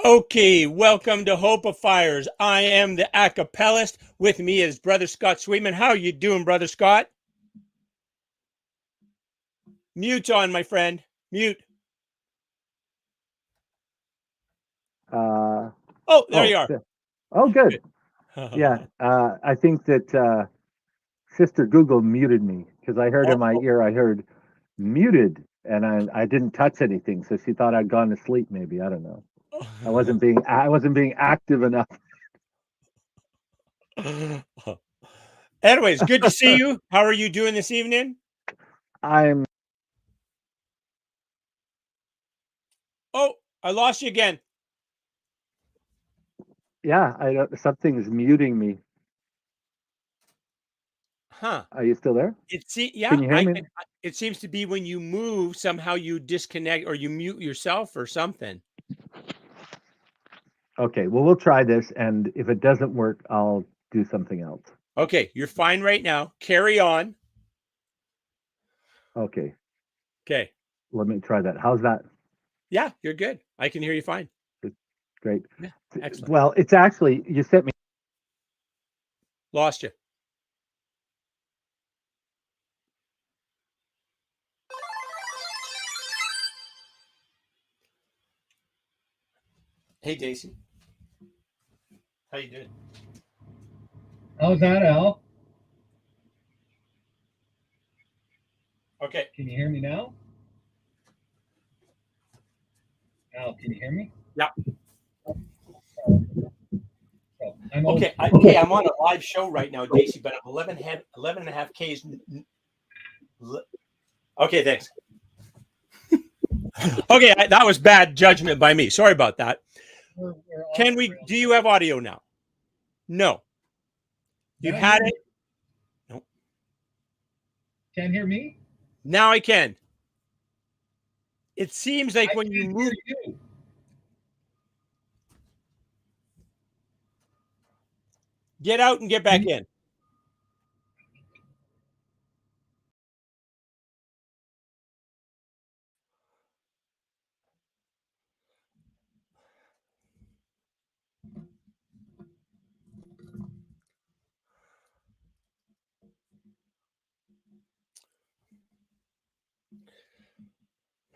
Okay, welcome to Hopeifiers. I am the acapellist. With me is Brother Scott Sweetman. How are you doing, Brother Scott? Mute on, my friend. Mute. Oh, there you are. Oh, good. Yeah, I think that Sister Google muted me because I heard in my ear, I heard muted, and I didn't touch anything, so she thought I'd gone to sleep. Maybe I don't know. I wasn't being active enough. Anyways, good to see you. How are you doing this evening? I'm. Oh, I lost you again. Yeah, I don't. Something's muting me. Huh? Are you still there? Yeah. Can you hear me? It seems to be when you move, somehow you disconnect or you mute yourself or something. Okay. Well, we'll try this, and if it doesn't work, I'll do something else. Okay, you're fine right now. Carry on. Okay. Okay. Let me try that. How's that? Yeah, you're good. I can hear you fine. Great. Yeah, excellent. Well, it's actually you sent me. Lost you. Hey, Daisy. How you doing? How's that, Al? Okay. Can you hear me now? Al, can you hear me? Yeah. Okay, I'm on a live show right now, Daisy, but I'm 11 and a half Ks. Okay, thanks. Okay, that was bad judgment by me. Sorry about that. Do you have audio now? No. You had it? No. Can't hear me? Now I can. It seems like when you move. Get out and get back in.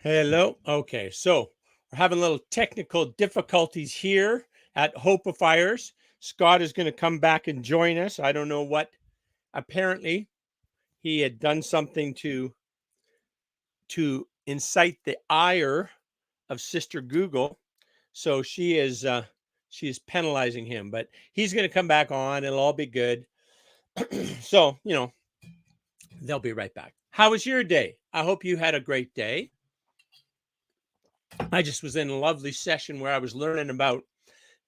Hello. Okay, so we're having a little technical difficulties here at Hopeifiers. Scott is going to come back and join us. I don't know what. Apparently, he had done something to incite the ire of Sister Google, so she is penalizing him. But he's going to come back on. It'll all be good. So they'll be right back. How was your day? I hope you had a great day. I just was in a lovely session where I was learning about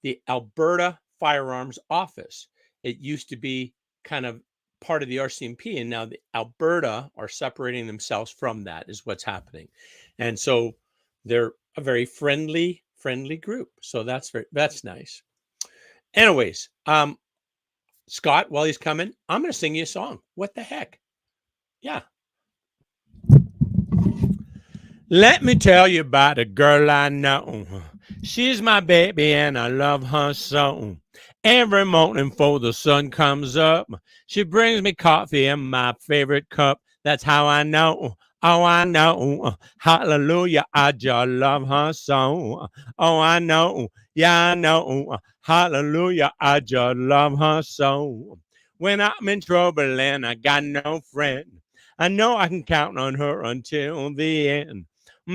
the Alberta Firearms Office. It used to be kind of part of the RCMP, and now the Alberta are separating themselves from that is what's happening. And so they're a very friendly group. So that's nice. Anyways, Scott, while he's coming, I'm going to sing you a song. What the heck? Yeah. Let me tell you about a girl I know. She's my baby and I love her so. Every morning before the sun comes up, she brings me coffee in my favorite cup. That's how I know. Oh, I know. Hallelujah. I just love her so. Oh, I know. Yeah, I know. Hallelujah. I just love her so. When I'm in trouble and I got no friend, I know I can count on her until the end.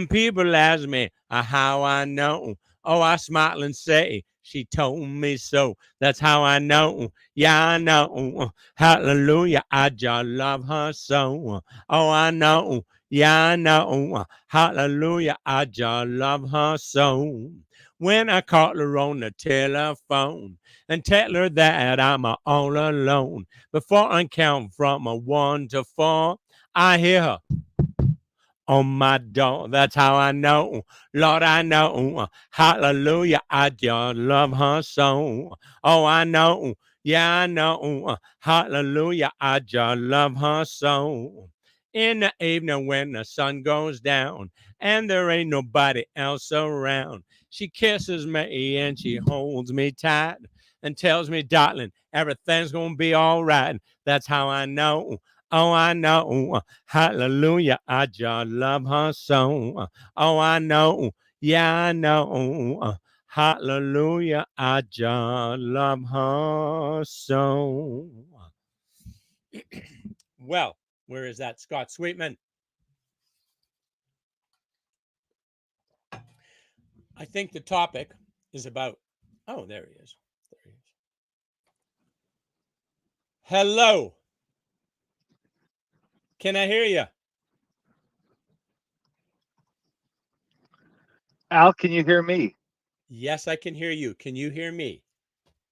People ask me how I know. Oh, I smile and say, she told me so. That's how I know. Yeah, I know. Hallelujah. I just love her so. Oh, I know. Yeah, I know. Hallelujah. I just love her so. When I call her on the telephone and tell her that I'm all alone, before I count from a 1 to 4, I hear her on my door. That's how I know. Lord, I know. Hallelujah. I just love her so. Oh, I know. Yeah, I know. Hallelujah. I just love her so. in the evening when the sun goes down and there ain't nobody else around. She kisses me and she holds me tight and tells me, darling, everything's gonna be all right. That's how I know. Oh, I know. Hallelujah. I just love her so. Oh, I know. Yeah, I know. Hallelujah. I just love her so. Well, where is that Scott Sweetman? I think the topic is about. Oh, there he is. There he is. Hello. Can I hear you? Al, can you hear me? Yes, I can hear you. Can you hear me?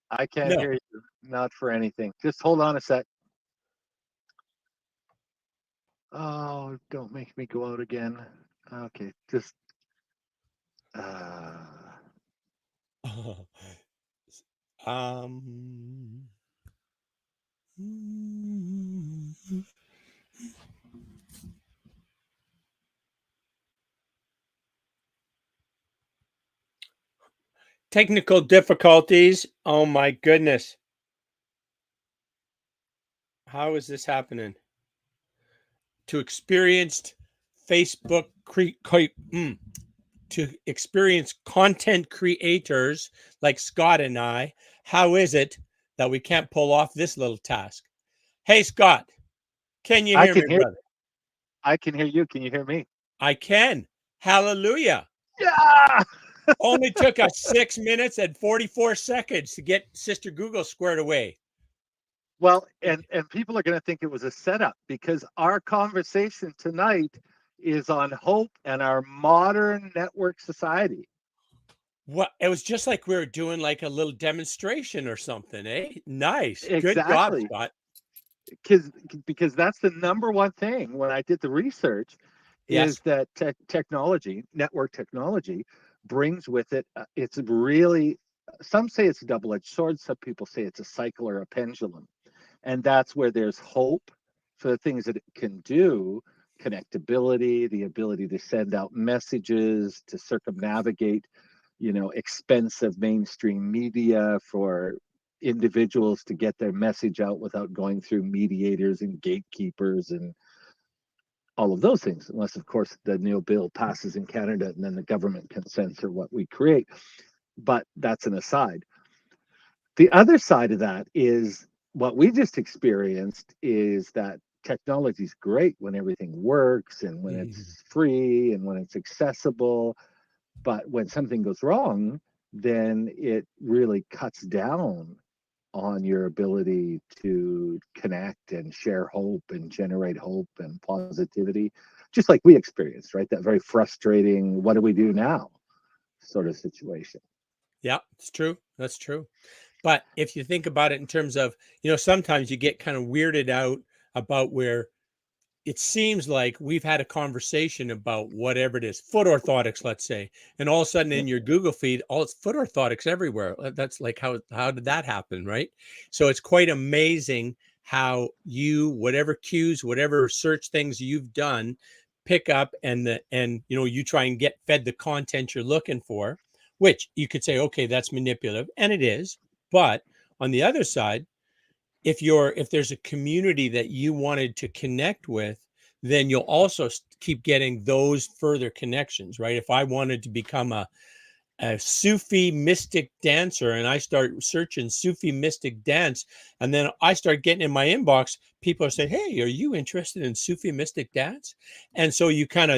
I can't No. hear you. Not for anything. Just hold on a sec. Oh, don't make me go out again. Okay, just. um. Technical difficulties. Oh my goodness. How is this happening? To experienced Facebook to experienced content creators like Scott and I, how is it that we can't pull off this little task? Hey Scott, can you I hear can me, hear. brother? I can hear you. Can you hear me? I can. Hallelujah. Yeah. Only took us 6 minutes and 44 seconds to get Sister Google squared away. Well, and people are going to think it was a setup because our conversation tonight is on hope and our modern network society. What, it was just like we were doing like a little demonstration or something, eh? Nice. Good job, Exactly. Scott. Because that's the number one thing when I did the research is Yes. that technology, network technology, brings with it. It's really, some say it's a double-edged sword. Some people say it's a cycle or a pendulum, and that's where there's hope for the things that it can do, connectability, the ability to send out messages, to circumnavigate, expensive mainstream media for individuals to get their message out without going through mediators and gatekeepers and all of those things, unless of course the new bill passes in Canada and then the government can censor what we create. But that's an aside. The other side of that is what we just experienced is that technology is great when everything works and when it's free and when it's accessible. But when something goes wrong, then it really cuts down on your ability to connect and share hope and generate hope and positivity, just like we experienced, right? That very frustrating, what do we do now sort of situation. Yeah, it's true. That's true. But if you think about it in terms of, sometimes you get kind of weirded out about where it seems like we've had a conversation about whatever it is, foot orthotics, let's say, and all of a sudden in your Google feed, all it's foot orthotics everywhere. That's like, how did that happen, right? So it's quite amazing how whatever cues, whatever search things you've done, pick up and you try and get fed the content you're looking for, which you could say, okay, that's manipulative, and it is. But on the other side, if there's a community that you wanted to connect with, then you'll also keep getting those further connections, right? If I wanted to become a Sufi mystic dancer and I start searching Sufi mystic dance, and then I start getting in my inbox, people are saying, hey, are you interested in Sufi mystic dance? And so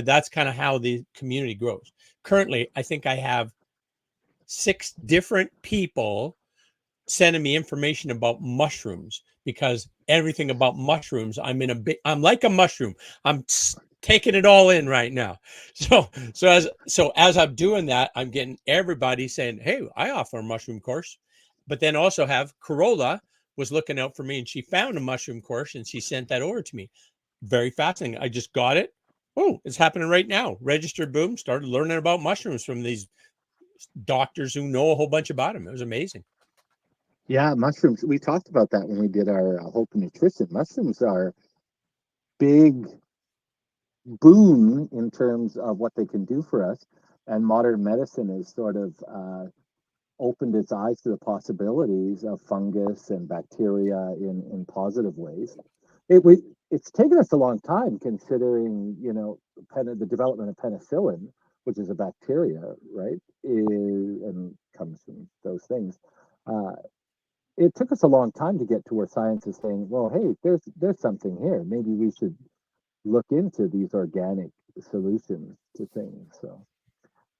that's kind of how the community grows. Currently, I think I have 6 different people sending me information about mushrooms, because everything about mushrooms, I'm like a mushroom. I'm taking it all in right now. So as I'm doing that, I'm getting everybody saying, hey, I offer a mushroom course. But then also have Corolla was looking out for me, and she found a mushroom course and she sent that over to me. Very fascinating. I just got it. Oh, it's happening right now. Registered, boom, started learning about mushrooms from these doctors who know a whole bunch about them. It was amazing. Yeah, mushrooms. We talked about that when we did our Hope and Nutrition. Mushrooms are big boon in terms of what they can do for us. And modern medicine has sort of opened its eyes to the possibilities of fungus and bacteria in positive ways. It's taken us a long time, considering the development of penicillin, which is a bacteria, right? And comes from those things. Uh, it took us a long time to get to where science is saying, well, hey, there's something here. Maybe we should look into these organic solutions to things. So,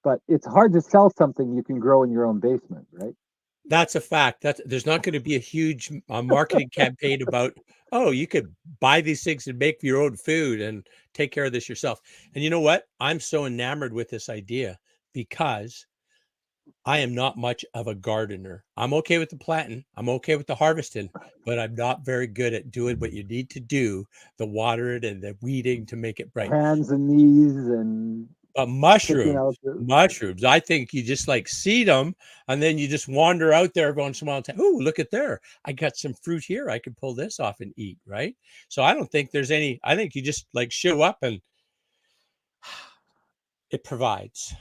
but it's hard to sell something you can grow in your own basement, right? That's a fact. There's not going to be a huge marketing campaign about, oh, you could buy these things and make your own food and take care of this yourself. And you know what? I'm so enamored with this idea because I am not much of a gardener. I'm okay with the planting, I'm okay with the harvesting, but I'm not very good at doing what you need to do, the watering and the weeding to make it bright. Hands and knees and But picking mushrooms, out mushrooms, I think you just like seed them and then you just wander out there every once in a while and say, oh, look at there. I got some fruit here. I could pull this off and eat, right? So I don't think there's any, I think you just like show up and it provides.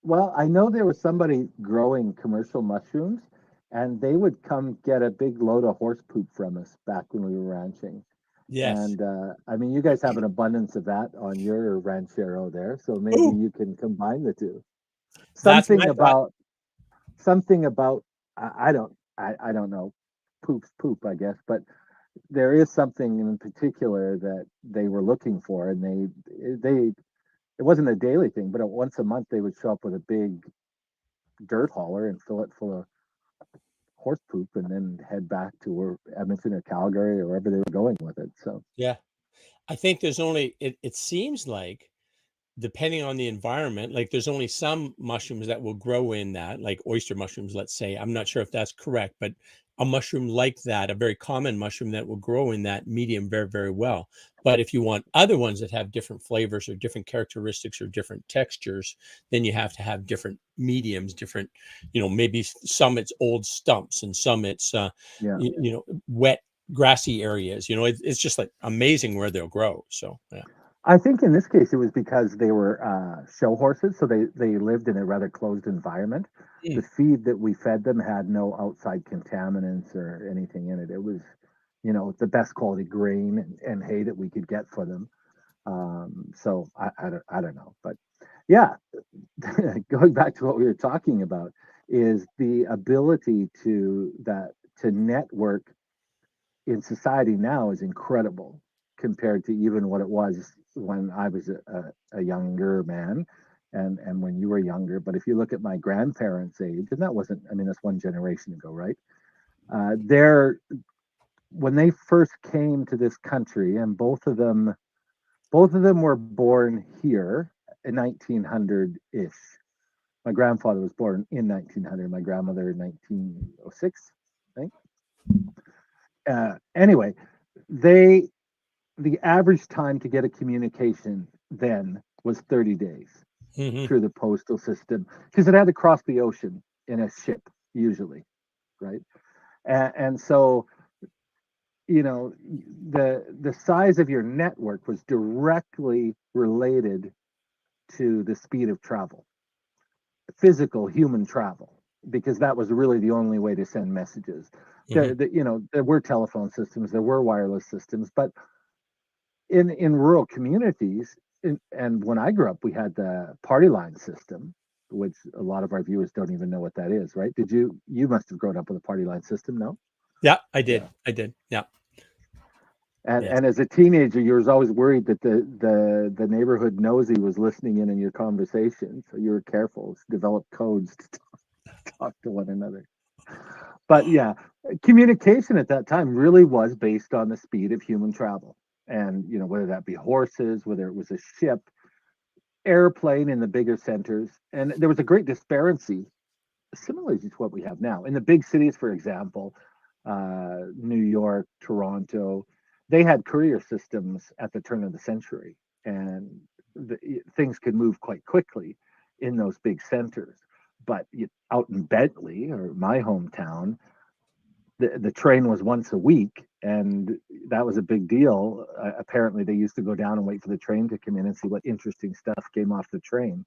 Well, I know there was somebody growing commercial mushrooms, and they would come get a big load of horse poop from us back when we were ranching. Yes. And I mean, you guys have an abundance of that on your ranchero there, so maybe Oh, you can combine the two. that's my Something thought. about something about I don't know, poop's poop, I guess, but there is something in particular that they were looking for, and they it wasn't a daily thing, but once a month they would show up with a big dirt hauler and fill it full of horse poop and then head back to where Edmonton or Calgary or wherever they were going with it. So Yeah. I think there's only, it seems like depending on the environment, like there's only some mushrooms that will grow in that, like oyster mushrooms, let's say. I'm not sure if that's correct, but a mushroom like that, a very common mushroom that will grow in that medium very, very well. But if you want other ones that have different flavors or different characteristics or different textures, then you have to have different mediums, different, maybe some it's old stumps and some it's, yeah, wet, grassy areas. It's just like amazing where they'll grow. So, yeah. I think in this case it was because they were show horses, so they lived in a rather closed environment. The Mm. feed that we fed them had no outside contaminants or anything in it. It was, the best quality grain and hay that we could get for them. So I don't know, but yeah, going back to what we were talking about is the ability to network in society now is incredible compared to even what it was when I was a younger man and when you were younger. But if you look at my grandparents' age, and that wasn't, I mean, that's one generation ago, right? They're when they first came to this country, and both of them were born here in 1900 ish. My grandfather was born in 1900. My grandmother in 1906, I think. Anyway, they the average time to get a communication then was 30 days Hmm. through the postal system because it had to cross the ocean in a ship usually, right? And so the size of your network was directly related to the speed of travel, physical human travel, because that was really the only way to send messages. Hmm. There were telephone systems, there were wireless systems, but in rural communities, and when I grew up, we had the party line system, which a lot of our viewers don't even know what that is, right? You must have grown up with a party line system, no? Yeah, I did. Yeah. I did. Yeah. And Yes. and as a teenager, you was always worried that the neighborhood nosy was listening in on your conversation, so you were careful, develop codes to talk to one another. But yeah, communication at that time really was based on the speed of human travel, and whether that be horses, whether it was a ship, airplane in the bigger centers, and there was a great disparity, similar to what we have now in the big cities. For example, New York, Toronto, they had courier systems at the turn of the century, and things could move quite quickly in those big centers. But out in Bentley or my hometown, the train was once a week, and that was a big deal. Apparently, they used to go down and wait for the train to come in and see what interesting stuff came off the train.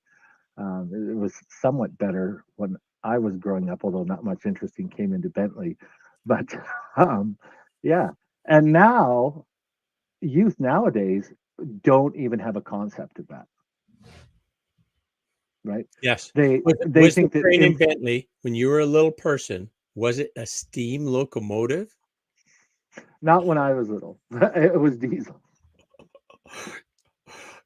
It was somewhat better when I was growing up, although not much interesting came into Bentley. But um, yeah, and now youth nowadays don't even have a concept of that, right? Yes. They Was the think that train in Bentley when you were a little person? Was it a steam locomotive? not when I was little. It was diesel.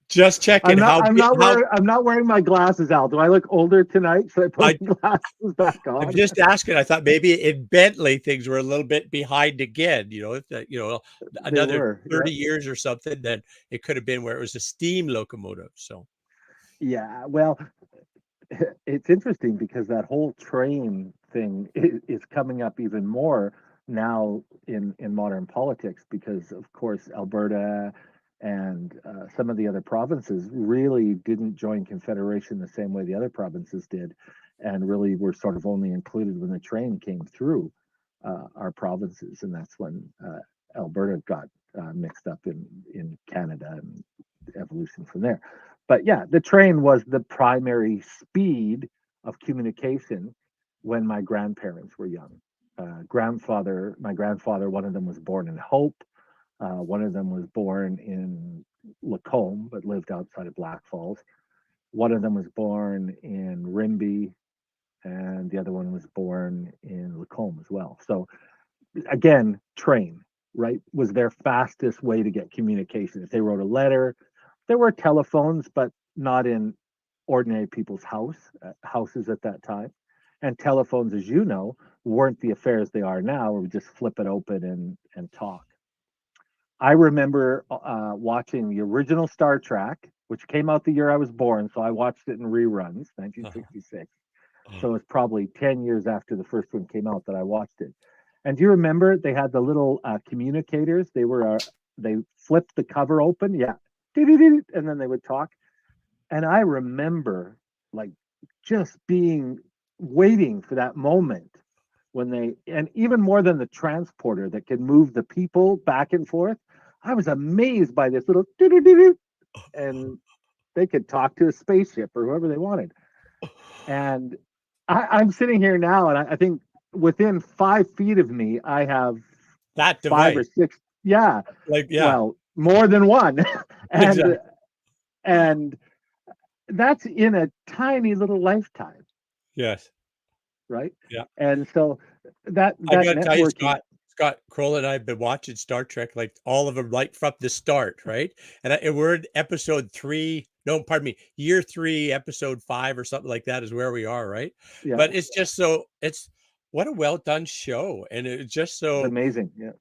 Just checking how I'm not wearing my glasses, Al. Do I look older tonight? Should I put my glasses back I'm on? just asking. I thought maybe in Bentley things were a little bit behind again. If another 30 years or something, then it could have been where it was a steam locomotive. So yeah, well, it's interesting because that whole train thing is coming up even more now in modern politics, because of course Alberta and some of the other provinces really didn't join Confederation the same way the other provinces did, and really were sort of only included when the train came through our provinces, and that's when Alberta got mixed up in Canada and evolution from there. But yeah, the train was the primary speed of communication when my grandparents were young. My grandfather, one of them was born in Hope. One of them was born in Lacombe, but lived outside of Black Falls. One of them was born in Rimbey, and the other one was born in Lacombe as well. So again, train, right, was their fastest way to get communication. If they wrote a letter, there were telephones, but not in ordinary people's houses at that time. And telephones, as you know, weren't the affairs they are now, where we just flip it open and talk. I remember watching the original Star Trek, which came out the year I was born, so I watched it in reruns, 1966. So it's probably 10 years after the first one came out that I watched it. And do you remember they had the little communicators? They flipped the cover open, yeah, and then they would talk. And I remember like just waiting for that moment when and even more than the transporter that could move the people back and forth, I was amazed by this little and they could talk to a spaceship or whoever they wanted. And I'm sitting here now, and I think within 5 feet of me, I have that device. 5 or 6. Yeah. Well, more than one. And that's in a tiny little lifetime. Yes. Right. Yeah. And so that I got to tell you, Scott Kroll and I have been watching Star Trek, like all of them, like from the start, right? And we're in episode 3. No, pardon me, year 3, episode 5, or something like that is where we are, right? Yeah. But it's just what a well done show, and it's just so it's amazing. Yeah.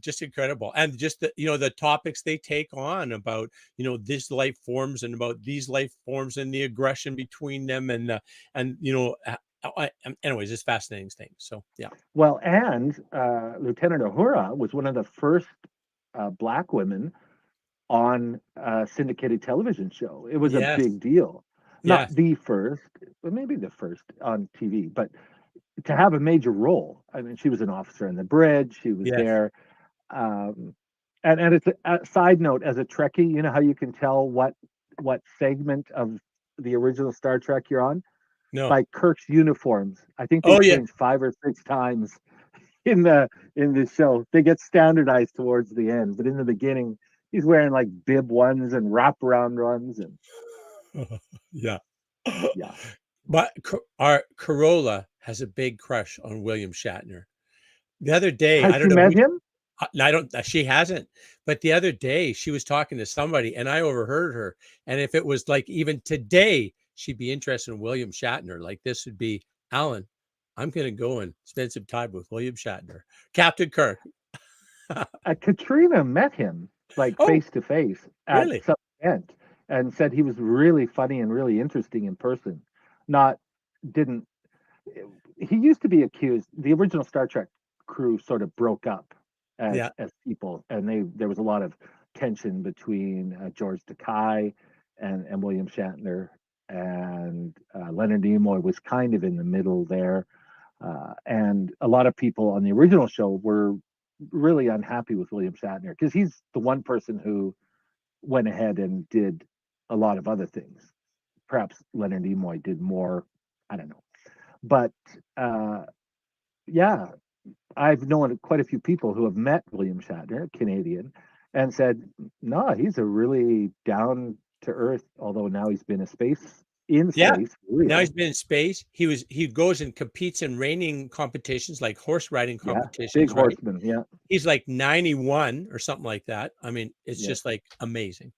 Just incredible, and just the topics they take on about this life forms and about these life forms and the aggression between them, and anyways, it's fascinating thing. So yeah. Well, and Lieutenant Uhura was one of the first black women on a syndicated television show. It was a big deal. Not the first, but maybe the first on TV, but to have a major role. I mean, she was an officer in the bridge. She was there. And it's a side note, as a Trekkie, you know how you can tell what segment of the original Star Trek you're on? No. By Kirk's uniforms. I think they changed 5 or 6 times in the show. They get standardized towards the end, but in the beginning, he's wearing like bib ones and wraparound ones, and yeah. Yeah. But our Corolla has a big crush on William Shatner. The other day, has I don't she know. Met him? I don't. She hasn't. But the other day, she was talking to somebody, and I overheard her. And if it was like even today, she'd be interested in William Shatner. Like this would be, Alan, I'm going to go and spend some time with William Shatner, Captain Kirk. Katrina met him like face to face at some event, and said he was really funny and really interesting in person. He used to be accused. The original Star Trek crew sort of broke up as people, and there was a lot of tension between George Takei and William Shatner, and Leonard Nimoy was kind of in the middle there. And a lot of people on the original show were really unhappy with William Shatner because he's the one person who went ahead and did a lot of other things. Perhaps Leonard Nimoy did more. I don't know. But yeah, I've known quite a few people who have met William Shatner, Canadian, and said, no, he's a really down to earth, although now he's been in Yeah. space. Real. Now he's been in space. He goes and competes in reining competitions, like horse riding competitions. Big right? horseman. Yeah. He's like 91 or something like that. I mean, it's Yeah. just like amazing.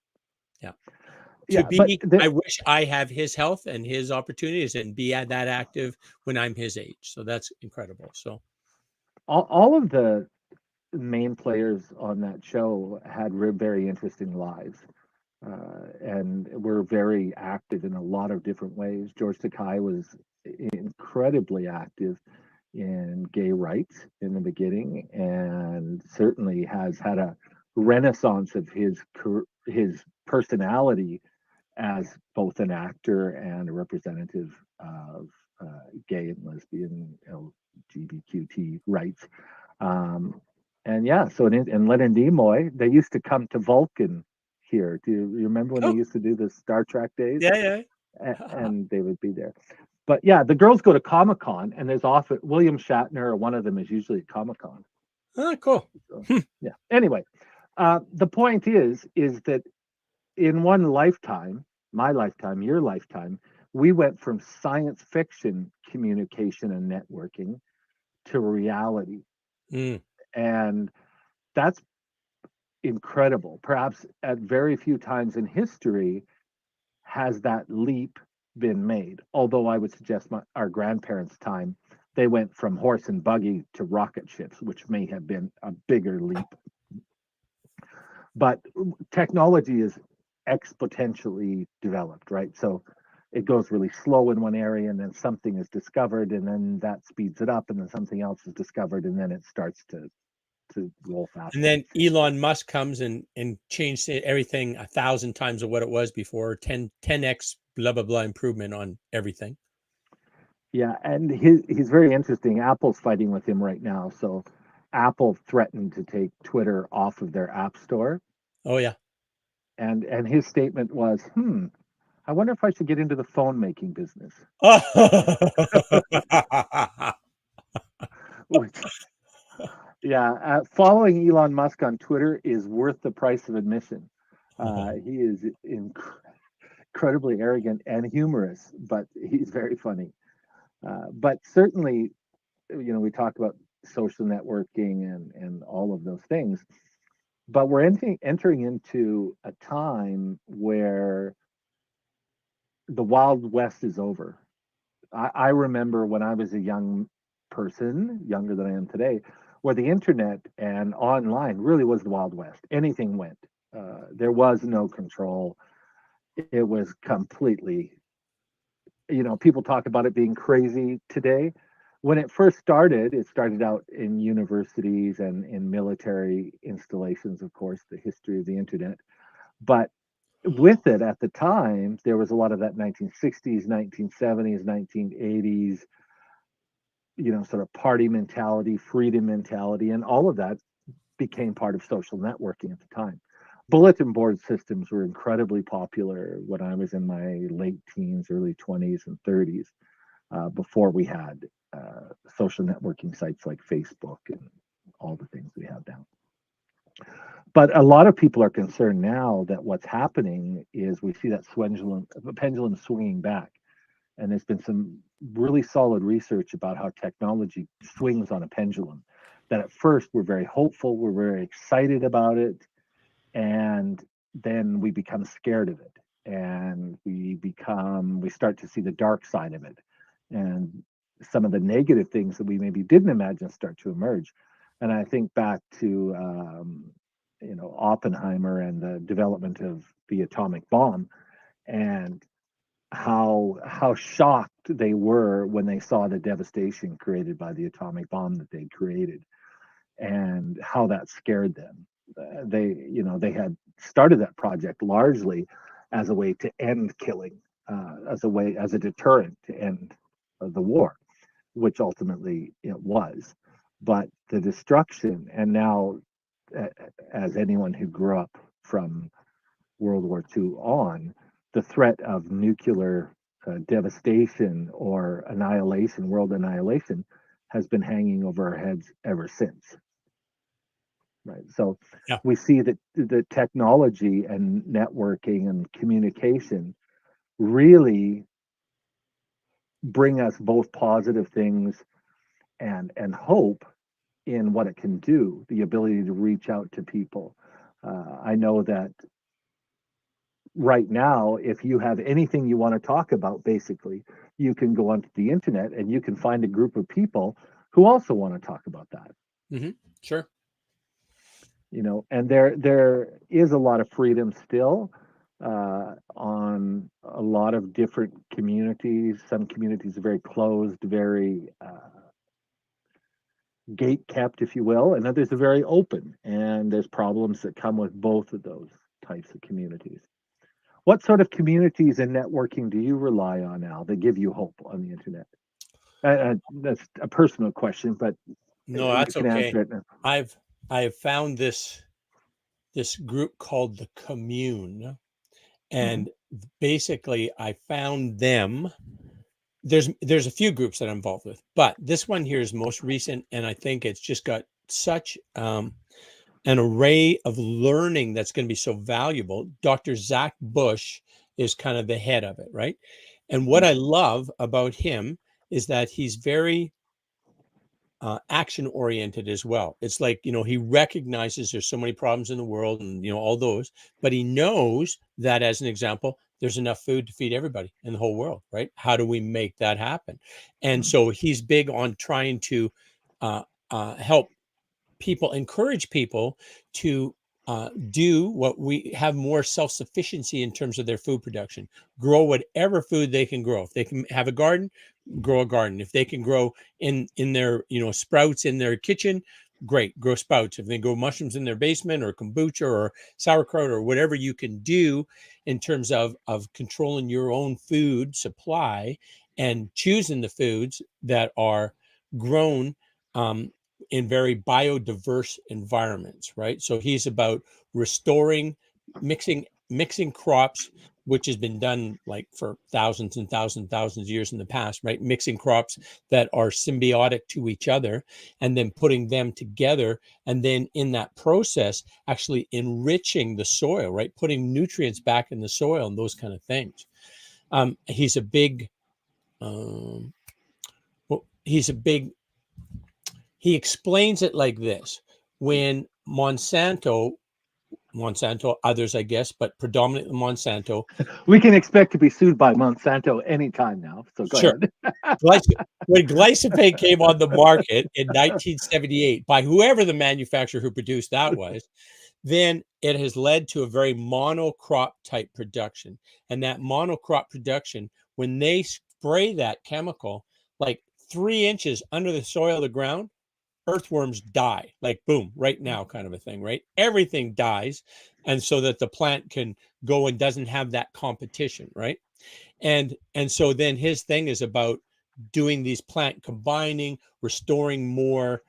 Yeah. Yeah, I wish I have his health and his opportunities and be that active when I'm his age. So that's incredible. So all of the main players on that show had very interesting lives. And were very active in a lot of different ways. George Takei was incredibly active in gay rights in the beginning, and certainly has had a renaissance of his personality as both an actor and a representative of gay and lesbian LGBTQ rights. Um, and yeah, so and Leonard Nimoy, they used to come to Vulcan here. Do you remember when they used to do the Star Trek days? yeah. And they would be there. But yeah, the girls go to Comic-Con, and there's often William Shatner, or one of them is usually at Comic-Con. Oh, cool. So, yeah. Anyway, the point is that in one lifetime, my lifetime, your lifetime, we went from science fiction communication and networking to reality. And that's incredible. Perhaps at very few times in history has that leap been made. Although I would suggest our grandparents' time, they went from horse and buggy to rocket ships, which may have been a bigger leap. But technology is exponentially developed, right? So it goes really slow in one area, and then something is discovered, and then that speeds it up, and then something else is discovered, and then it starts to roll fast. And then Elon Musk comes and changed everything 1,000 times of what it was before. 10x blah blah blah improvement on everything. Yeah, and he's very interesting. Apple's fighting with him right now. So Apple threatened to take Twitter off of their app store. Oh yeah. And his statement was, I wonder if I should get into the phone making business. Which, yeah, following Elon Musk on Twitter is worth the price of admission. He is incredibly arrogant and humorous, but he's very funny. But certainly, we talk about social networking and all of those things, but we're entering into a time where the Wild West is over. I remember when I was a young person, younger than I am today, where the internet and online really was the Wild West. Anything went. There was no control. It was completely, people talk about it being crazy today. When it first started, it started out in universities and in military installations, of course, the history of the internet. But with it at the time, there was a lot of that 1960s, 1970s, 1980s, sort of party mentality, freedom mentality, and all of that became part of social networking at the time. Bulletin board systems were incredibly popular when I was in my late teens, early 20s, and 30s, before we had social networking sites like Facebook and all the things we have now. But a lot of people are concerned now that what's happening is we see that pendulum swinging back. And there's been some really solid research about how technology swings on a pendulum. That at first we're very hopeful, we're very excited about it, and then we become scared of it, and we start to see the dark side of it, and some of the negative things that we maybe didn't imagine start to emerge. And I think back to Oppenheimer and the development of the atomic bomb, and how shocked they were when they saw the devastation created by the atomic bomb that they created, and how that scared them. They had started that project largely as a way to end killing, as a deterrent to end the war. which ultimately it was. But the destruction, and now, as anyone who grew up from World War II on, the threat of nuclear devastation or annihilation, world annihilation, has been hanging over our heads ever since. Right. So Yeah. we see that the technology and networking and communication really bring us both positive things and hope in what it can do, the ability to reach out to people. I know that right now, if you have anything you want to talk about, basically, you can go onto the internet and you can find a group of people who also want to talk about that. Mm-hmm. Sure. And there is a lot of freedom still on a lot of different communities. Some communities are very closed, very gate kept, if you will, and others are very open. And there's problems that come with both of those types of communities. What sort of communities and networking do you rely on now that give you hope on the internet? That's a personal question, but No, you that's can okay. answer it now. I've found this group called the Commune, and basically I found them. There's a few groups that I'm involved with, but this one here is most recent, and I think it's just got such an array of learning that's going to be so valuable. Dr. Zach Bush is kind of the head of it, right? And what I love about him is that he's very action oriented as well. It's like, he recognizes there's so many problems in the world and, all those, but he knows that, as an example, there's enough food to feed everybody in the whole world, right? How do we make that happen? And so he's big on trying to help people, encourage people to do what we have more self-sufficiency in terms of their food production, grow whatever food they can grow. If they can have a garden, grow a garden. If they can grow in their, sprouts in their kitchen, great, grow sprouts. If they grow mushrooms in their basement, or kombucha or sauerkraut or whatever you can do in terms of controlling your own food supply and choosing the foods that are grown in very biodiverse environments, right? So he's about restoring, mixing crops, which has been done like for thousands and thousands of years in the past, right? Mixing crops that are symbiotic to each other, and then putting them together, and then in that process, actually enriching the soil, right? Putting nutrients back in the soil and those kind of things. He's a big, he explains it like this: when Monsanto, others, I guess, but predominantly Monsanto. We can expect to be sued by Monsanto anytime now. So go Sure. ahead. When glyphosate came on the market in 1978 by whoever the manufacturer who produced that was, then it has led to a very monocrop type production. And that monocrop production, when they spray that chemical like 3 inches under the soil of the ground, earthworms die, like boom, right now, kind of a thing, right? Everything dies. And so that the plant can go and doesn't have that competition, right? And so then his thing is about doing these plant combining, restoring more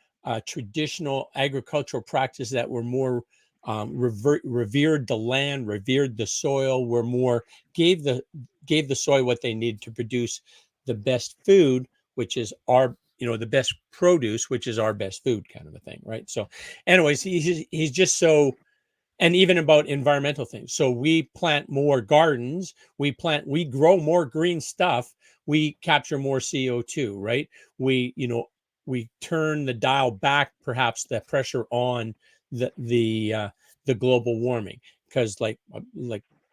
traditional agricultural practices that were more revered the land, revered the soil, were more gave the soil what they needed to produce the best food, which is our, the best produce, which is our best food, kind of a thing, right? So anyways, he's just so, and even about environmental things. So we plant more gardens, we grow more green stuff, we capture more CO2, right? We turn the dial back, perhaps the pressure on the global warming, because like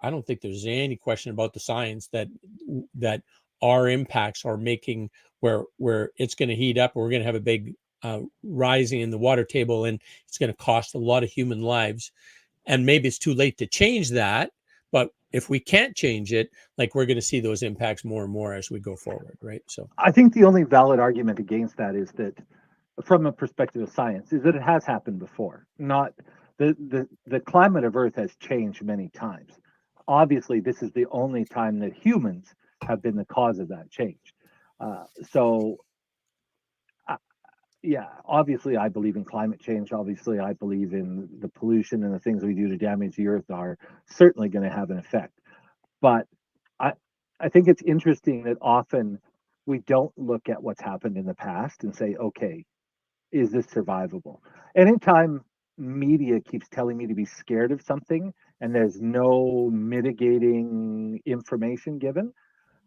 I don't think there's any question about the science that our impacts are making where it's going to heat up, or we're going to have a big rising in the water table, and it's going to cost a lot of human lives. And maybe it's too late to change that, but if we can't change it, like, we're going to see those impacts more and more as we go forward, right? So I think the only valid argument against that is that, from a perspective of science, is that it has happened before. Not the climate of Earth has changed many times. Obviously, this is the only time that humans have been the cause of that change. So yeah, obviously I believe in climate change. Obviously, I believe in the pollution and the things we do to damage the earth are certainly going to have an effect. But I I think it's interesting that often we don't look at what's happened in the past and say, okay, is this survivable? Anytime media keeps telling me to be scared of something and there's no mitigating information given,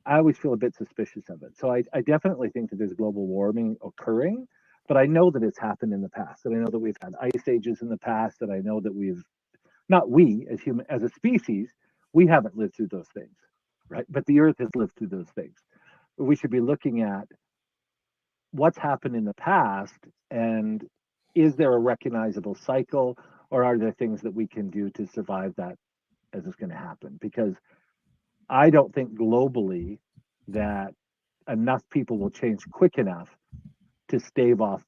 I always feel a bit suspicious of it. So I definitely think that there's global warming occurring, but I know that it's happened in the past. And I know that we've had ice ages in the past, and I know that we've not we as human as a species, we haven't lived through those things, right? But the earth has lived through those things. We should be looking at what's happened in the past and is there a recognizable cycle or are there things that we can do to survive that as it's going to happen? Because I don't think globally that enough people will change quick enough to stave off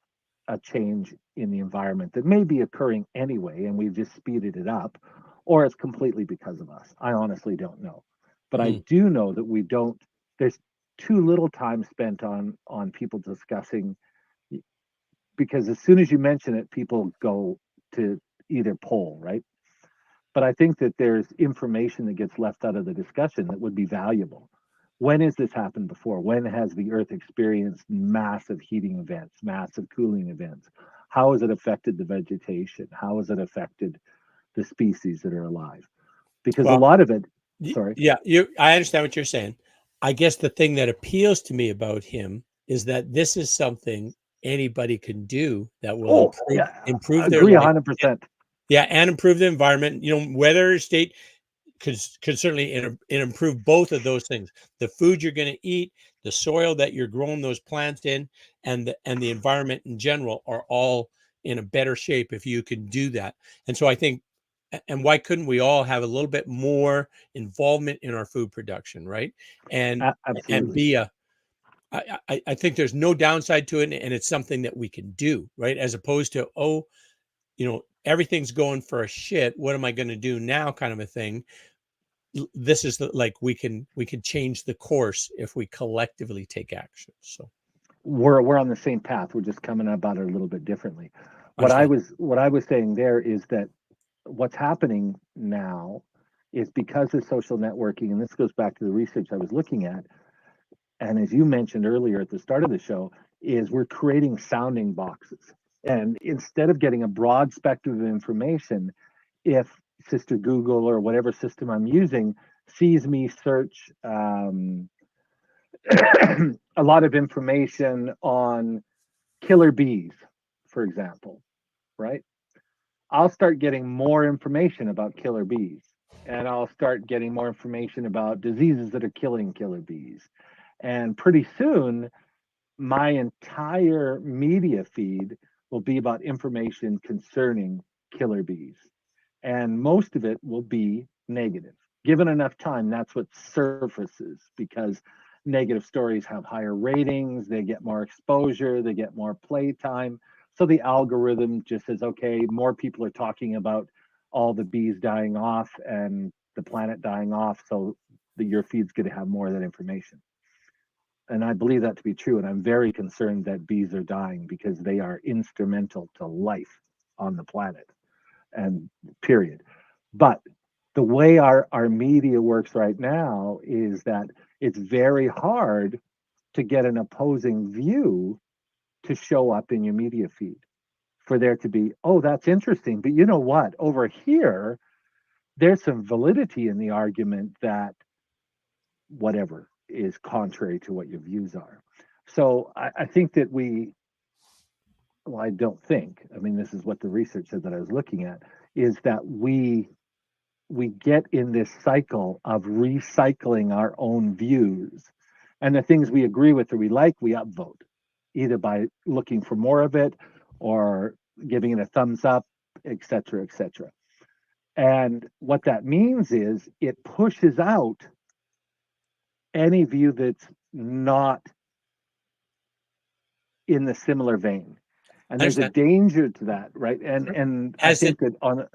a change in the environment that may be occurring anyway, and we've just speeded it up, or it's completely because of us. I honestly don't know, but I do know that we don't. There's too little time spent on people discussing because as soon as you mention it, people go to either pole, right? But I think that there's information that gets left out of the discussion that would be valuable. When has this happened before? When has the Earth experienced massive heating events, massive cooling events? How has it affected the vegetation? How has it affected the species that are alive? Because a Well, lot of it, sorry, yeah, I understand what you're saying. I guess the thing that appeals to me about him is that this is something anybody can do that will oh, yeah, improve their agree life. 100%. Yeah, and improve the environment. Weather state could certainly improve both of those things. The food you're going to eat, the soil that you're growing those plants in, and the environment in general are all in a better shape if you can do that. And so I think, and why couldn't we all have a little bit more involvement in our food production, right? And Absolutely. be a I think there's no downside to it, and it's something that we can do, right? As opposed to, everything's going for a shit. What am I going to do now? Kind of a thing. This is like we can change the course if we collectively take action. So We're on the same path. We're just coming about it a little bit differently. understand. What I was saying there is that what's happening now is because of social networking, and this goes back to the research I was looking at, and as you mentioned earlier at the start of the show, is we're creating sounding boxes. And instead of getting a broad spectrum of information, if Sister Google or whatever system I'm using sees me search a lot of information on killer bees, for example, right? I'll start getting more information about killer bees and I'll start getting more information about diseases that are killing killer bees. And pretty soon, my entire media feed will be about information concerning killer bees. And most of it will be negative. Given enough time, that's what surfaces because negative stories have higher ratings, they get more exposure, they get more play time. So the algorithm just says, okay, more people are talking about all the bees dying off and the planet dying off. So your feed's going to have more of that information. And I believe that to be true. And I'm very concerned that bees are dying because they are instrumental to life on the planet and period. But the way our media works right now is that it's very hard to get an opposing view to show up in your media feed for there to be, oh, that's interesting. But you know what? Over here, there's some validity in the argument that whatever is contrary to what your views are. So I think that well, I don't think, I mean, this is what the research said that I was looking at, is that we get in this cycle of recycling our own views and the things we agree with or we like, we upvote either by looking for more of it or giving it a thumbs up, et cetera, et cetera. And what that means is it pushes out any view that's not in the similar vein. And I there's a understand. danger to that, right? And I As it, think that on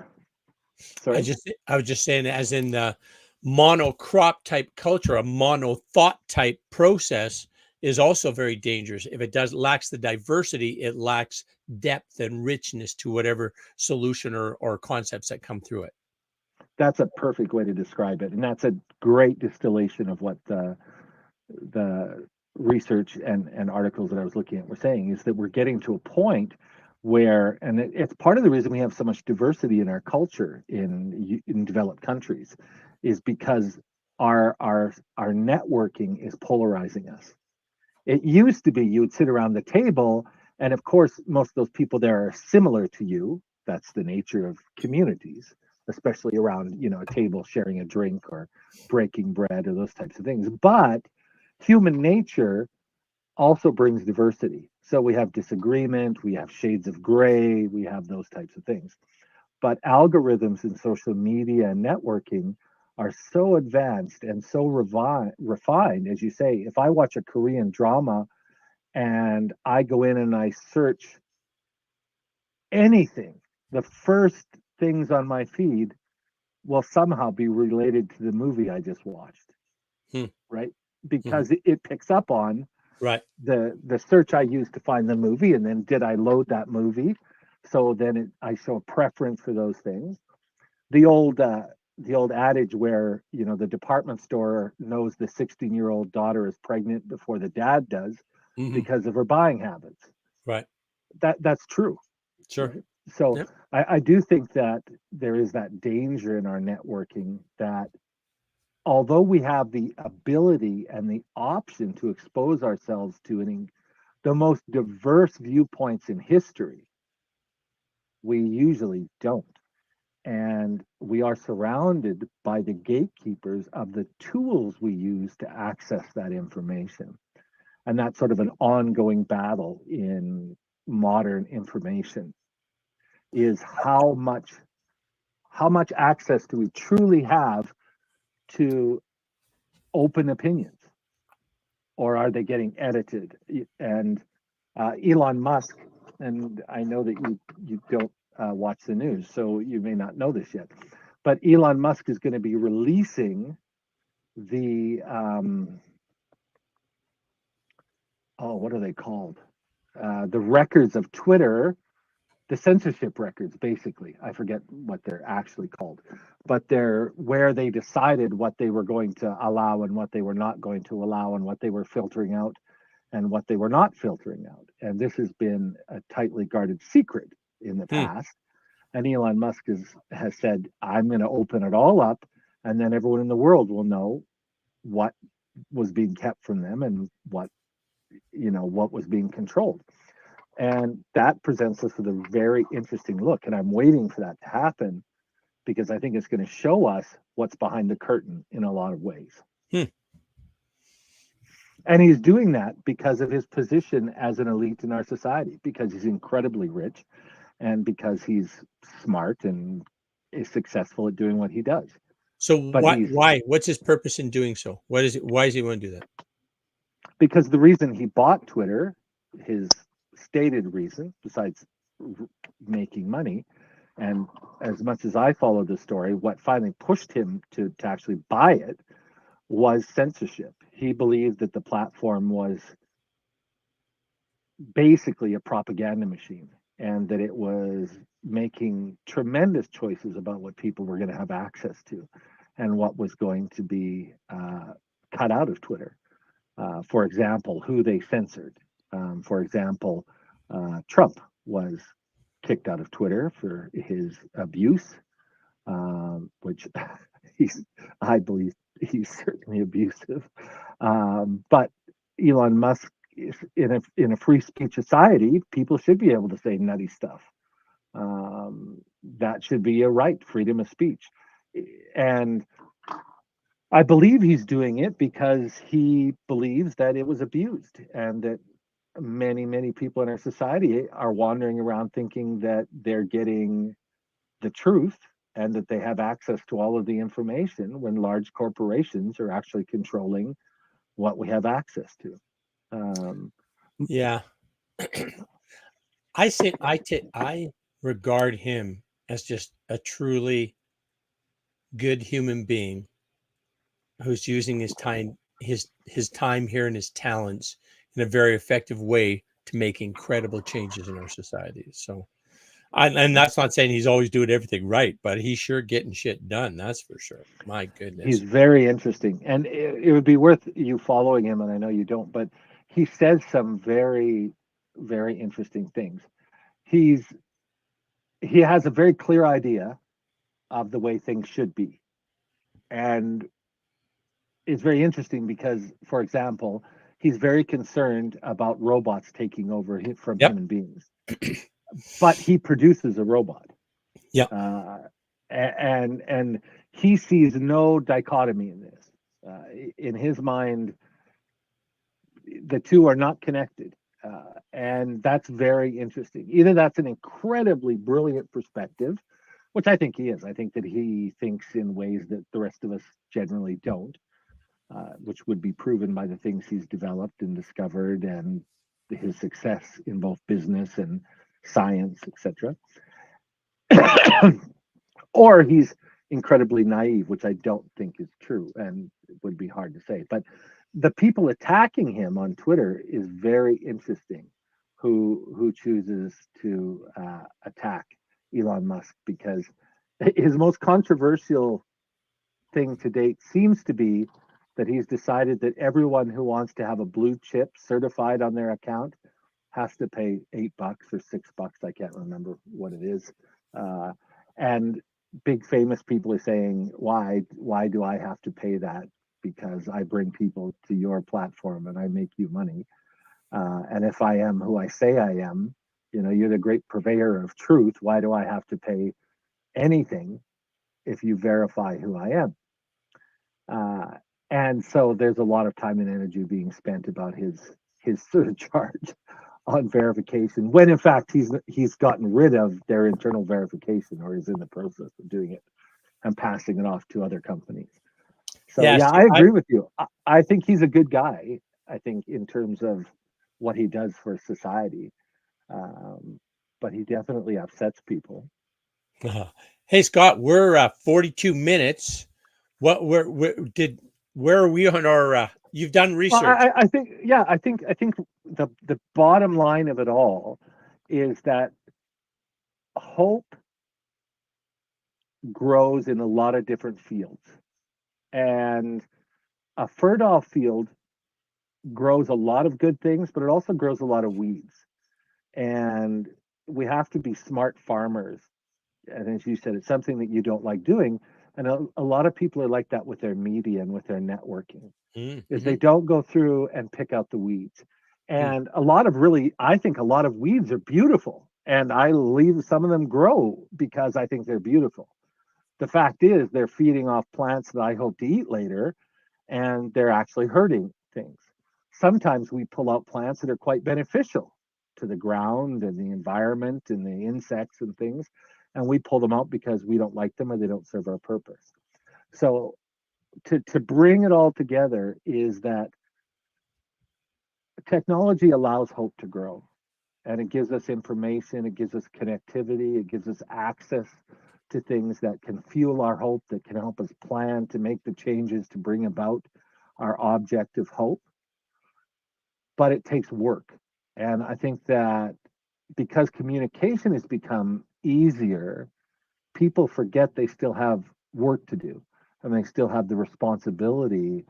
sorry. I was just saying, as in the monocrop type culture, a mono thought type process, is also very dangerous. If it lacks the diversity, it lacks depth and richness to whatever solution or concepts that come through it. That's a perfect way to describe it, and that's a great distillation of what the research and articles that I was looking at were saying, is that we're getting to a point where, and it's part of the reason we have so much diversity in our culture in developed countries, is because our networking is polarizing us. It used to be you would sit around the table, and of course, most of those people there are similar to you. That's the nature of communities, especially around, a table sharing a drink or breaking bread or those types of things. But human nature also brings diversity. So we have disagreement, we have shades of gray, we have those types of things. But algorithms in social media and networking are so advanced and so refined, as you say. If I watch a Korean drama and I go in and I search anything, the first things on my feed will somehow be related to the movie I just watched, right? Because it picks up on right the search I used to find the movie, and then did I load that movie? So then I show a preference for those things. The old adage where the department store knows the 16-year-old daughter is pregnant before the dad does because of her buying habits. Right. That's true. Sure. Right? So yep. I do think that there is that danger in our networking, that although we have the ability and the option to expose ourselves to the most diverse viewpoints in history, we usually don't. And we are surrounded by the gatekeepers of the tools we use to access that information. And that's sort of an ongoing battle in modern information, is how much access do we truly have to open opinions, or are they getting edited? And Elon Musk, and I know that you don't watch the news, so you may not know this yet, but Elon Musk is going to be releasing the what are they called? The records of Twitter, the censorship records, basically. I forget what they're actually called, but they're where they decided what they were going to allow and what they were not going to allow, and what they were filtering out and what they were not filtering out. And this has been a tightly guarded secret in the past. And Elon Musk has said, I'm going to open it all up, and then everyone in the world will know what was being kept from them and what was being controlled. And that presents us with a very interesting look. And I'm waiting for that to happen, because I think it's going to show us what's behind the curtain in a lot of ways. And he's doing that because of his position as an elite in our society, because he's incredibly rich and because he's smart and is successful at doing what he does. So why? What's his purpose in doing so? What is it? Why does he want to do that? Because the reason he bought Twitter, his stated reason, besides making money, and as much as I followed the story, what finally pushed him to actually buy it was censorship. He believed that the platform was basically a propaganda machine, and that it was making tremendous choices about what people were going to have access to and what was going to be cut out of Twitter. For example, who they censored. For example, Trump was kicked out of Twitter for his abuse, which I believe he's certainly abusive. But Elon Musk, in a free speech society, people should be able to say nutty stuff. That should be a right, freedom of speech. And I believe he's doing it because he believes that it was abused, and that many, many people in our society are wandering around thinking that they're getting the truth and that they have access to all of the information, when large corporations are actually controlling what we have access to. Yeah. I regard him as just a truly good human being who's using his time here and his talents in a very effective way to make incredible changes in our society. So, and that's not saying he's always doing everything right, but he's sure getting shit done. That's for sure. My goodness. He's very interesting, and it would be worth you following him. And I know you don't, but he says some very, very interesting things. He has a very clear idea of the way things should be, and it's very interesting because, for example, he's very concerned about robots taking over from Yep. human beings, but he produces a robot. Yeah. And he sees no dichotomy in this. In his mind, the two are not connected. And that's very interesting. Either that's an incredibly brilliant perspective, which I think he is. I think that he thinks in ways that the rest of us generally don't, which would be proven by the things he's developed and discovered and his success in both business and science, etc. Or he's incredibly naive, which I don't think is true and it would be hard to say. But the people attacking him on Twitter is very interesting. Who chooses to attack Elon Musk, because his most controversial thing to date seems to be that he's decided that everyone who wants to have a blue chip certified on their account has to pay $8 or $6. I can't remember what it is. And big famous people are saying, why do I have to pay that? Because I bring people to your platform and I make you money. And if I am who I say I am, you're the great purveyor of truth. Why do I have to pay anything if you verify who I am? And so there's a lot of time and energy being spent about his surcharge on verification, when in fact he's gotten rid of their internal verification, or is in the process of doing it and passing it off to other companies. So yeah, I agree with you. I think he's a good guy. I think in terms of what he does for society, but he definitely upsets people. Hey Scott, we're 42 minutes. Where are we on our? You've done research. Well, I think the bottom line of it all is that hope grows in a lot of different fields, and a fertile field grows a lot of good things, but it also grows a lot of weeds. And we have to be smart farmers. And as you said, it's something that you don't like doing. And a lot of people are like that with their media and with their networking, is they don't go through and pick out the weeds. And I think a lot of weeds are beautiful. And I leave some of them grow because I think they're beautiful. The fact is, they're feeding off plants that I hope to eat later, and they're actually hurting things. Sometimes we pull out plants that are quite beneficial to the ground and the environment and the insects and things, and we pull them out because we don't like them or they don't serve our purpose. So to bring it all together is that technology allows hope to grow, and it gives us information, it gives us connectivity, it gives us access to things that can fuel our hope, that can help us plan to make the changes to bring about our object of hope. But it takes work. And I think that because communication has become easier, people forget they still have work to do, and they still have the responsibility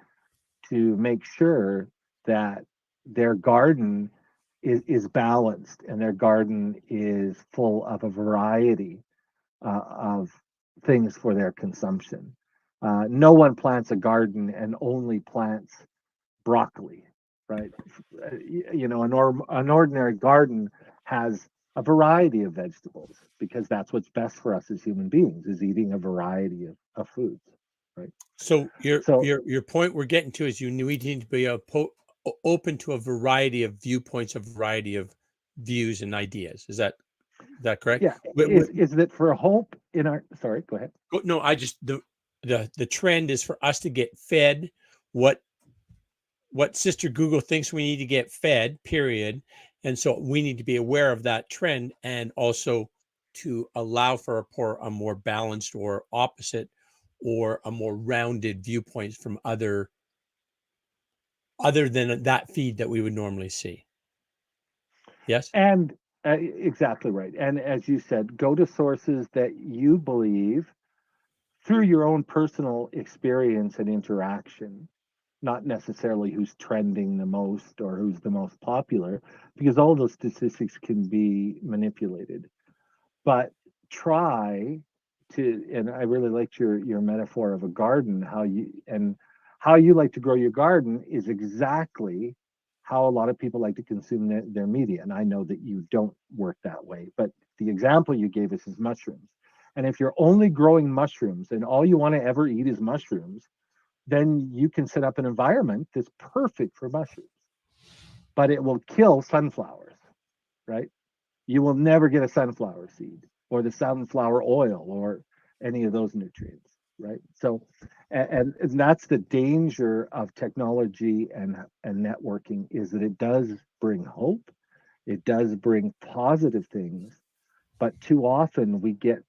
to make sure that their garden is balanced and their garden is full of a variety of things for their consumption. No one plants a garden and only plants broccoli, right? An ordinary garden has a variety of vegetables, because that's what's best for us as human beings, is eating a variety of foods, right? So your point we're getting to is you need to be open to a variety of viewpoints, a variety of views and ideas. Is that correct? Yeah. Is that for hope in our? Sorry, go ahead. No, I just the trend is for us to get fed what Sister Google thinks we need to get fed, period. And so we need to be aware of that trend, and also to allow for a more balanced or opposite or a more rounded viewpoints from other other than that feed that we would normally see. Yes? And exactly right. And as you said, go to sources that you believe through your own personal experience and interaction, not necessarily who's trending the most or who's the most popular, because all those statistics can be manipulated. But try to, and I really liked your metaphor of a garden, how you like to grow your garden is exactly how a lot of people like to consume their media. And I know that you don't work that way, but the example you gave us is mushrooms. And if you're only growing mushrooms and all you want to ever eat is mushrooms, then you can set up an environment that's perfect for mushrooms, but it will kill sunflowers, right? You will never get a sunflower seed or the sunflower oil or any of those nutrients, right? So, and that's the danger of technology and networking, is that it does bring hope, it does bring positive things, but too often we get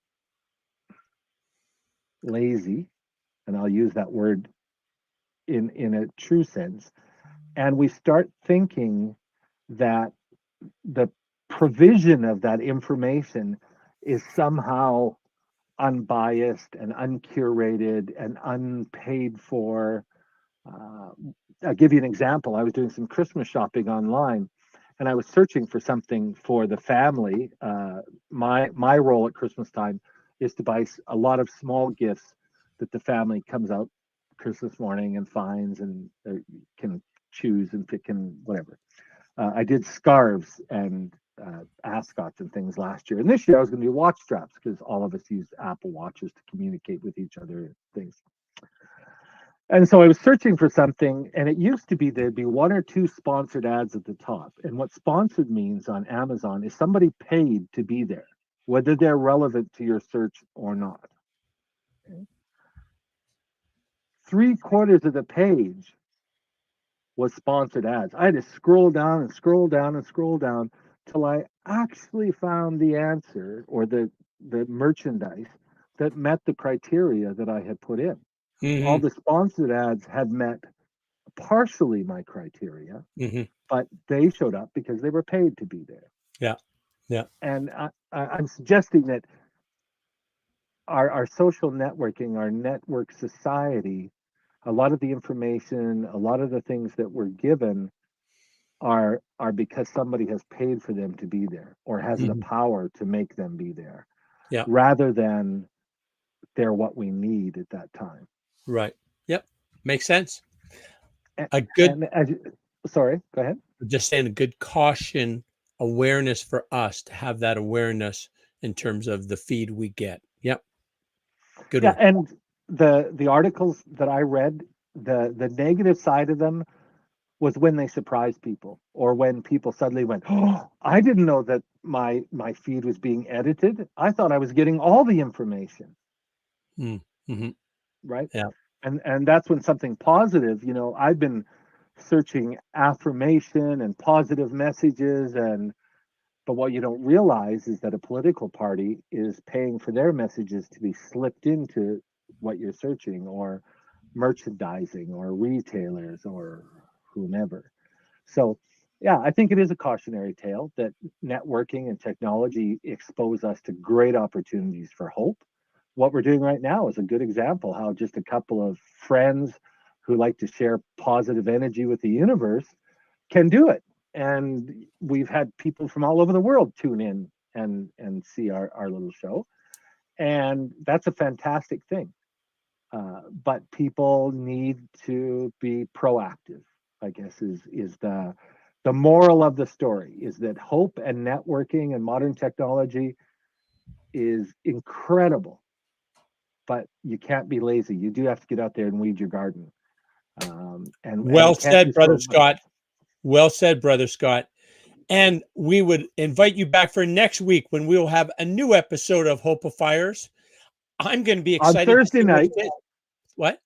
lazy, and I'll use that word in a true sense, and we start thinking that the provision of that information is somehow unbiased and uncurated and unpaid for. Uh, I'll give you an example. I was doing some Christmas shopping online, and I was searching for something for the family. My role at Christmas time is to buy a lot of small gifts that the family comes out Christmas morning and finds and can choose and pick and whatever. I did scarves and ascots and things last year. And this year I was going to do watch straps because all of us use Apple Watches to communicate with each other and things. And so I was searching for something, and it used to be there'd be one or two sponsored ads at the top. And what sponsored means on Amazon is somebody paid to be there, whether they're relevant to your search or not. Okay. 3/4 of the page was sponsored ads. I had to scroll down and scroll down and scroll down till I actually found the answer or the merchandise that met the criteria that I had put in. Mm-hmm. All the sponsored ads had met partially my criteria, Mm-hmm. but they showed up because they were paid to be there. Yeah. Yeah. And I'm suggesting that our social networking, our network society, a lot of the information, a lot of the things that we're given are because somebody has paid for them to be there or has the power to make them be there, Yeah. rather than they're what we need at that time. Right. Yep. Makes sense. And sorry, go ahead. Just saying, a good caution awareness for us to have that awareness in terms of the feed we get. Yep. Good one. And the articles that I read, the negative side of them was when they surprised people, or when people suddenly went, "Oh, I didn't know that my feed was being edited. I thought I was getting all the information." Mm-hmm. Right? Yeah. And that's when something positive, I've been searching affirmation and positive messages, but what you don't realize is that a political party is paying for their messages to be slipped into what you're searching, or merchandising, or retailers, or whomever. So, yeah, I think it is a cautionary tale that networking and technology expose us to great opportunities for hope. What we're doing right now is a good example how just a couple of friends who like to share positive energy with the universe can do it. And we've had people from all over the world tune in and see our little show. And that's a fantastic thing. But people need to be proactive, I guess, is the moral of the story, is that hope and networking and modern technology is incredible, but you can't be lazy. You do have to get out there and weed your garden. Well said, Brother Scott. Well said, Brother Scott. And we would invite you back for next week when we will have a new episode of Hopeifiers. I'm going to be excited on Thursday night. What?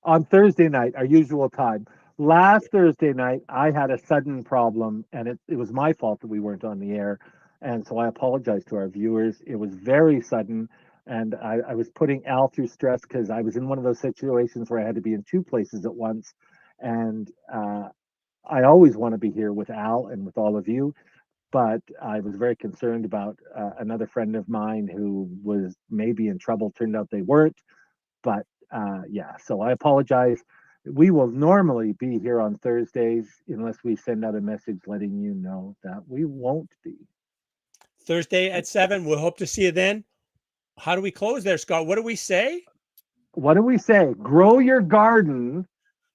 On Thursday night, our usual time. Last Thursday night, I had a sudden problem, and it was my fault that we weren't on the air. And so I apologize to our viewers. It was very sudden, and I was putting Al through stress because I was in one of those situations where I had to be in two places at once. And I always want to be here with Al and with all of you, but I was very concerned about another friend of mine who was maybe in trouble. Turned out they weren't. But yeah, so I apologize. We will normally be here on Thursdays unless we send out a message letting you know that we won't be. Thursday at 7. We'll hope to see you then. How do we close there, Scott? What do we say? What do we say? Grow your garden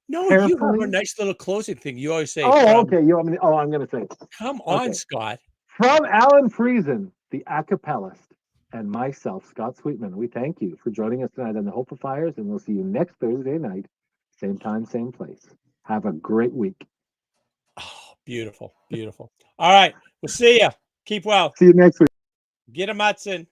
No, you have a carefully. nice little closing thing. You always say, Oh, from, okay. You want me? Oh, I'm going to say. come on, Okay. Scott. From Alan Friesen, the acapellist, and myself, Scott Sweetman, we thank you for joining us tonight on the Hopeifiers, and we'll see you next Thursday night, same time, same place. Have a great week. Oh, beautiful, beautiful. All right. We'll see you. Keep well. See you next week. Get a Matson.